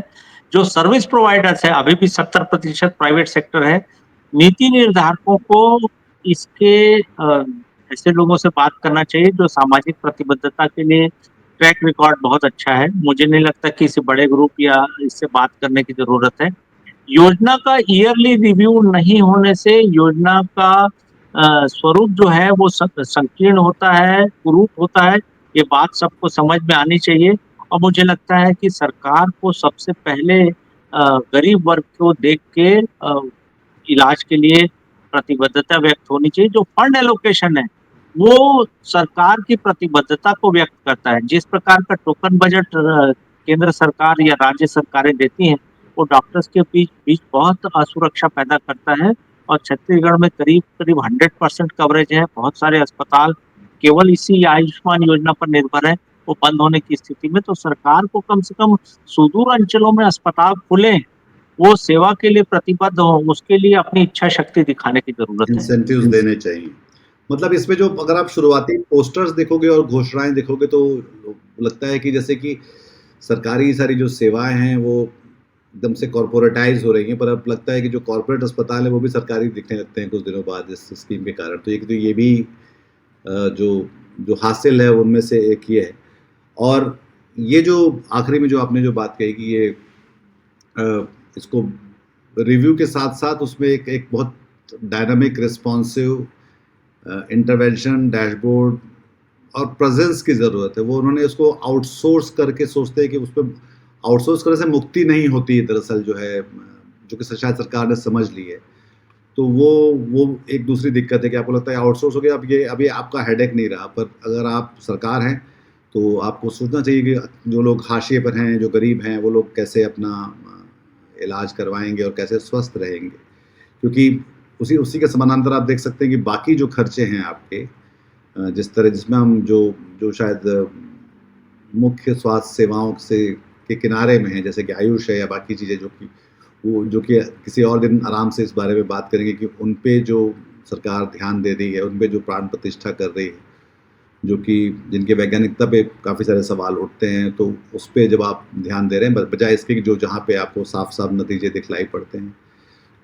जो सर्विस प्रोवाइडर्स हैं, अभी भी 70% प्राइवेट सेक्टर है। नीति निर्धारकों को इसके ऐसे लोगों से बात करना चाहिए जो सामाजिक प्रतिबद्धता के लिए ट्रैक रिकॉर्ड बहुत अच्छा है। मुझे नहीं लगता कि किसी बड़े ग्रुप या इससे बात करने की ज़रूरत है। योजना का ईयरली रिव्यू नहीं होने से योजना का स्वरूप जो है वो संकीर्ण होता है, कुरूप होता है। ये बात सबको समझ में आनी चाहिए और मुझे लगता है कि सरकार को सबसे पहले गरीब वर्ग को देख के इलाज के लिए प्रतिबद्धता व्यक्त होनी चाहिए। जो फंड एलोकेशन है, वो सरकार की प्रतिबद्धता को व्यक्त करता है। जिस प्रकार का टोकन बजट केंद्र सरकार या राज्य सरकारें देती हैं, वो डॉक्टर्स के बीच बीच बहुत असुरक्षा पैदा करता है और छत्तीसगढ़ में करीब-करीब 100% कवरेज है। बहुत सारे अस्पताल केवल इसी आयुष्मान योजना पर निर्भर है। वो बंद होने की स्थिति में तो सरकार को कम से कम सुदूर अंचलों में अस्पताल खुलें, वो सेवा के लिए प्रतिबद्ध हों, उसके लिए अपनी इच्छा शक्ति दिखाने की ज़रूरत है। इंसेंटिव्स देने चाहिए। मतलब इसमें जो अगर आप शुरुआती पोस्टर्स देखोगे और घोषणाएँ देखोगे तो लगता है कि जैसे कि सरकारी सारी जो सेवाएँ हैं वो एकदम से कॉर्पोरेटाइज़ हो रही हैं, पर अब लगता है कि जो कॉर्पोरेट अस्पताल है वो भी सरकारी दिखने लगते हैं कुछ दिनों बाद इस स्कीम के कारण। तो ये भी जो जो हासिल है उनमें से एक ये है। और ये जो आखिरी में जो आपने जो बात कही कि ये इसको रिव्यू के साथ-साथ उसमें एक एक बहुत डायनामिक रिस्पॉन्सिव इंटरवेंशन डैशबोर्ड और प्रेजेंस की ज़रूरत है। वो उन्होंने उसको आउटसोर्स करके सोचते हैं कि उस पे आउटसोर्स करने से मुक्ति नहीं होती है दरअसल जो है, जो कि शायद सरकार ने समझ ली है। तो वो एक दूसरी दिक्कत है कि आपको लगता है आउटसोर्स हो गया, अब ये अभी आपका हेडेक नहीं रहा। पर अगर आप सरकार हैं, तो आपको सोचना चाहिए कि जो लोग हाशिए पर हैं, जो गरीब हैं, वो लोग कैसे अपना इलाज करवाएँगे और कैसे स्वस्थ रहेंगे। क्योंकि उसी उसी के समानांतर आप देख सकते हैं कि बाकी जो खर्चे हैं आपके, जिसमें हम जो जो शायद मुख्य स्वास्थ्य सेवाओं से के किनारे में हैं, जैसे कि आयुष है या बाकी चीज़ें जो कि किसी और दिन आराम से इस बारे में बात करेंगे कि उन पे जो सरकार ध्यान दे रही है, उन पे जो प्राण प्रतिष्ठा कर रही है, जो कि जिनके वैज्ञानिकता पे काफ़ी सारे सवाल उठते हैं, तो उस पे जब आप ध्यान दे रहे हैं, बजाय इसके कि जो जहाँ पे आपको साफ-साफ नतीजे दिखलाई पड़ते हैं।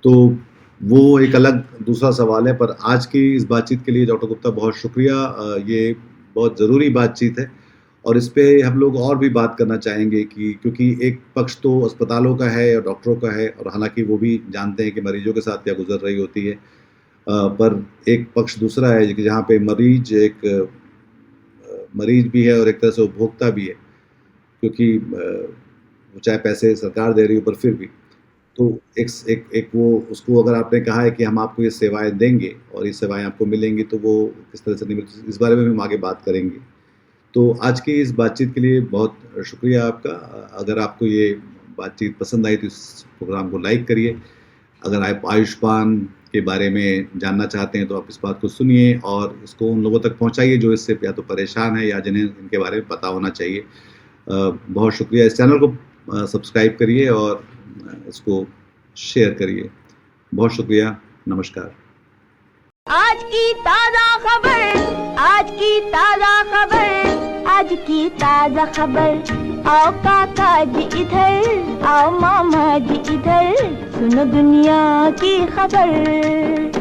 तो वो एक अलग दूसरा सवाल है, पर आज की इस बातचीत के लिए डॉक्टर गुप्ता बहुत शुक्रिया। ये बहुत ज़रूरी बातचीत है और इस पे हम लोग और भी बात करना चाहेंगे कि क्योंकि एक पक्ष तो अस्पतालों का है और डॉक्टरों का है और हालाँकि वो भी जानते हैं कि मरीज़ों के साथ क्या गुज़र रही होती है। पर एक पक्ष दूसरा है कि जहाँ पे मरीज़ भी है और एक तरह से उपभोक्ता भी है, क्योंकि चाहे पैसे सरकार दे रही हो पर फिर भी। तो एक स एक एक वो उसको अगर आपने कहा है कि हम आपको ये सेवाएँ देंगे और ये सेवाएँ आपको मिलेंगी, तो वो किस तरह से नहीं मिलती, इस बारे में भी हम आगे बात करेंगे। तो आज की इस बातचीत के लिए बहुत शुक्रिया आपका। अगर आपको ये बातचीत पसंद आई तो इस प्रोग्राम को लाइक करिए। अगर आप आयुष्मान के बारे में जानना चाहते हैं तो आप इस बात को सुनिए और इसको उन लोगों तक पहुँचाइए जो इससे या तो परेशान हैं या जिन्हें इनके बारे में पता होना चाहिए। बहुत शुक्रिया। इस चैनल को सब्सक्राइब करिए और इसको शेयर करिए। बहुत शुक्रिया। नमस्कार। आज की ताजा खबर, आज की ताजा खबर, आज की ताजा खबर। आओ काका जी इधर, आओ मामा जी इधर, सुनो दुनिया की खबर।